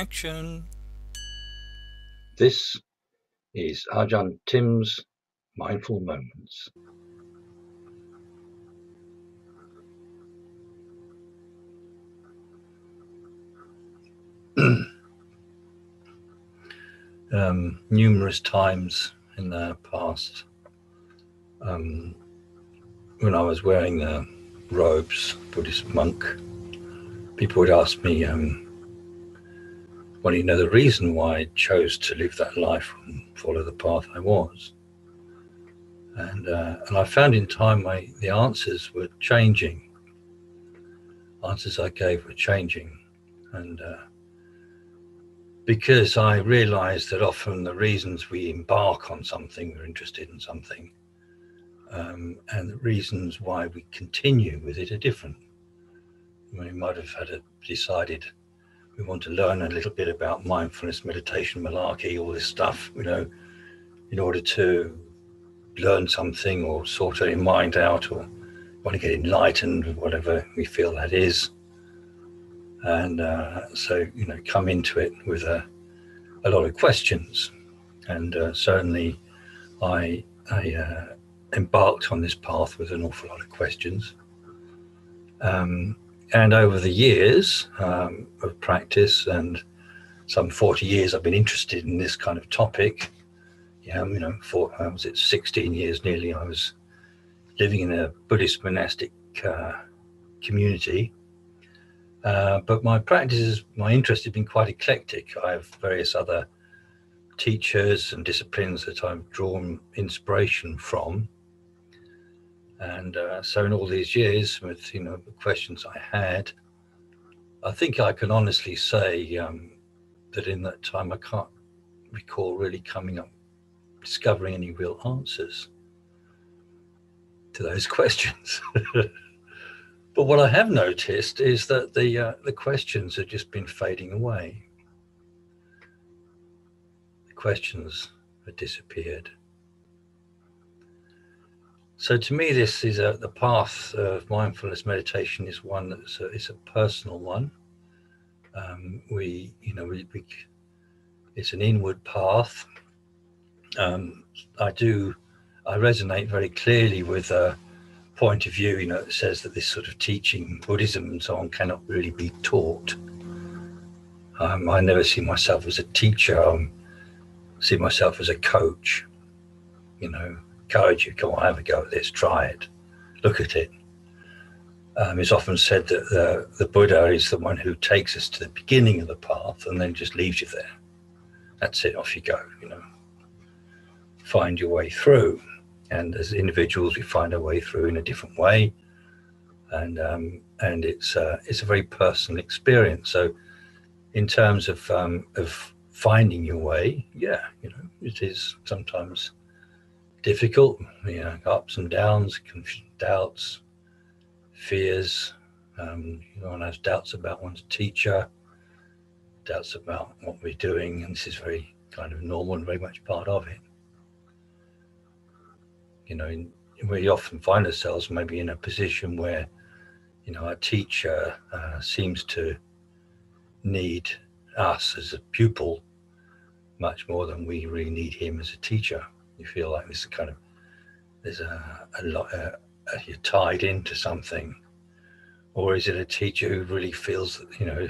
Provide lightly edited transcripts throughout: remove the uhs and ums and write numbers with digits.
action. This is Ajahn Tim's Mindful Moments. Numerous times in the past, when I was wearing the robes, Buddhist monk, people would ask me, well, you know, the reason why I chose to live that life and follow the path I was. And I found in time the answers were changing. Answers I gave were changing. And because I realized that often the reasons we embark on something, we're interested in something, and the reasons why we continue with it are different. We might have decided we want to learn a little bit about mindfulness, meditation, malarkey, all this stuff, you know, in order to learn something or sort our mind out, or want to get enlightened, whatever we feel that is. And so, you know, come into it with a lot of questions. And certainly I embarked on this path with an awful lot of questions. And over the years of practice, and some 40 years I've been interested in this kind of topic. You know, for 16 years nearly, I was living in a Buddhist monastic community. But my interest has been quite eclectic. I have various other teachers and disciplines that I've drawn inspiration from. And so in all these years, with, you know, the questions I had, I think I can honestly say that in that time I can't recall really discovering any real answers to those questions. But what I have noticed is that the questions have just been fading away. The questions have disappeared. So to me, this is the path of mindfulness meditation is one that's it's a personal one. It's an inward path. I resonate very clearly with a point of view, you know, that says that this sort of teaching, Buddhism and so on, cannot really be taught. I never see myself as a teacher. I see myself as a coach. You know, encourage you, come on, have a go at this, try it, look at it. It's often said that the Buddha is the one who takes us to the beginning of the path and then just leaves you there. That's it, off you go, you know. Find your way through. And as individuals, we find our way through in a different way. And it's a very personal experience. So in terms of finding your way, yeah, you know, it is sometimes difficult, you know, ups and downs, doubts, fears. One has doubts about one's teacher, doubts about what we're doing, and this is very kind of normal and very much part of it. You know, we often find ourselves maybe in a position where, you know, our teacher seems to need us as a pupil much more than we really need him as a teacher. You feel like there's a lot, you're tied into something. Or is it a teacher who really feels that, you know,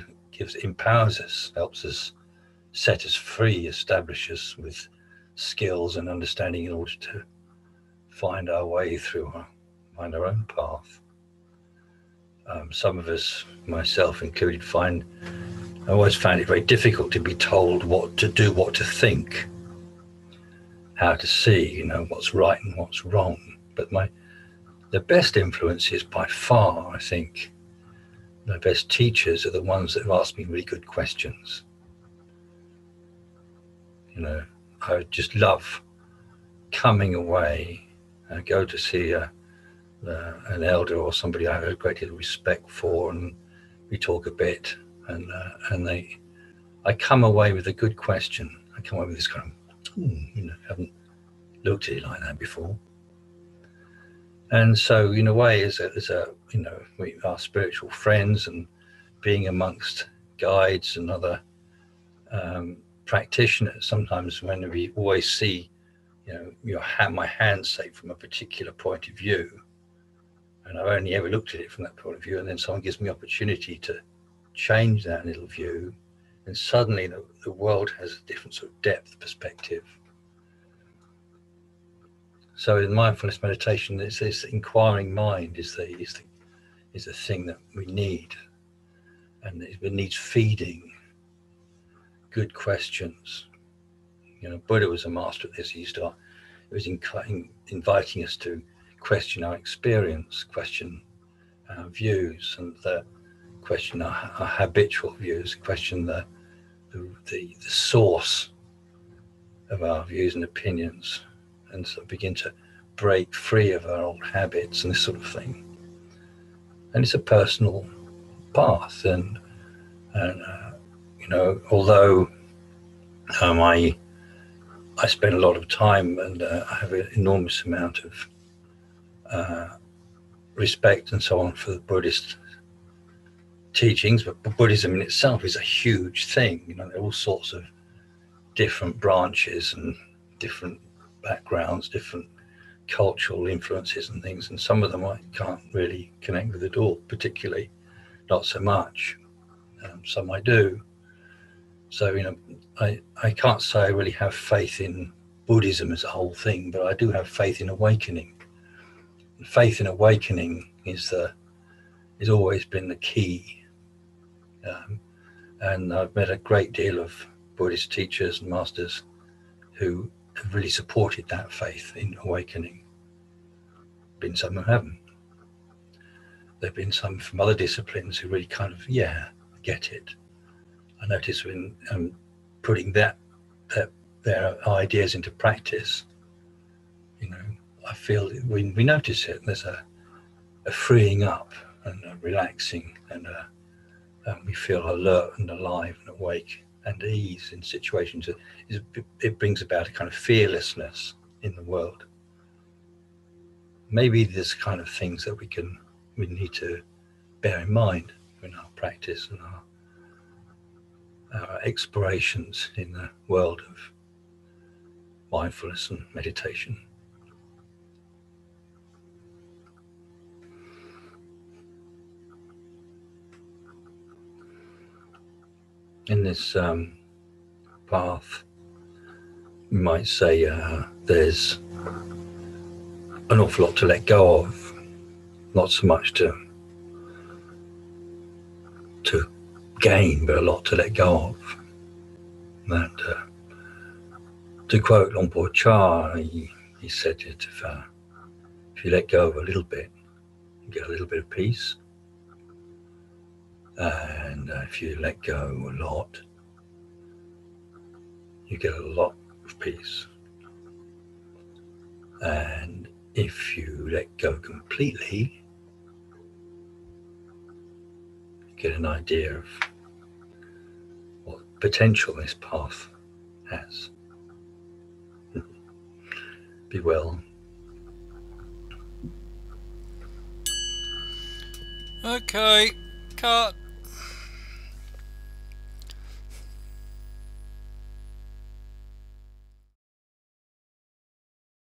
empowers us, helps us, set us free, establish us with skills and understanding in order to find our way through, find our own path. Some of us, myself included, I always found it very difficult to be told what to do, what to think, how to see, you know, what's right and what's wrong. But the best influences by far, I think, the best teachers are the ones that have asked me really good questions. You know, I just love coming away and go to see an elder or somebody I have a great deal of respect for, and we talk a bit, and I come away with a good question. I come away with this kind of, you know, haven't looked at it like that before. And so, in a way, as a you know, we are spiritual friends, and being amongst guides and other practitioners, sometimes when we always see, my hand, say, from a particular point of view, and I've only ever looked at it from that point of view, and then someone gives me opportunity to change that little view, and suddenly the world has a different sort of depth perspective. So in mindfulness meditation, it's this inquiring mind is the thing that we need, and it needs feeding. Good questions. Buddha was a master at this. It was inviting us to question our experience, question our views, and question our habitual views, question the source of our views and opinions, and so begin to break free of our old habits and this sort of thing. And it's a personal path, and although I spend a lot of time, and I have an enormous amount of respect and so on for the Buddhist teachings, but Buddhism in itself is a huge thing. There are all sorts of different branches and different backgrounds, different cultural influences and things, and some of them I can't really connect with at all, particularly not so much. Some I do. So I can't say I really have faith in Buddhism as a whole thing, but I do have faith in awakening. And faith in awakening has always been the key. And I've met a great deal of Buddhist teachers and masters who have really supported that faith in awakening. Been some who haven't. There have been some from other disciplines who really kind of, get it. I notice when putting their ideas into practice, I feel we notice it. There's a freeing up and a relaxing, and we feel alert and alive and awake and ease in situations. It brings about a kind of fearlessness in the world. Maybe there's kind of things that we need to bear in mind in our practice and our explorations in the world of mindfulness and meditation. In this path, you might say there's an awful lot to let go of, not so much to gain, but a lot to let go of. And to quote Luang Por Chah, he said that if you let go of a little bit, you get a little bit of peace. And if you let go a lot, you get a lot of peace. And if you let go completely, you get an idea of what potential this path has. Be well. Okay, cut.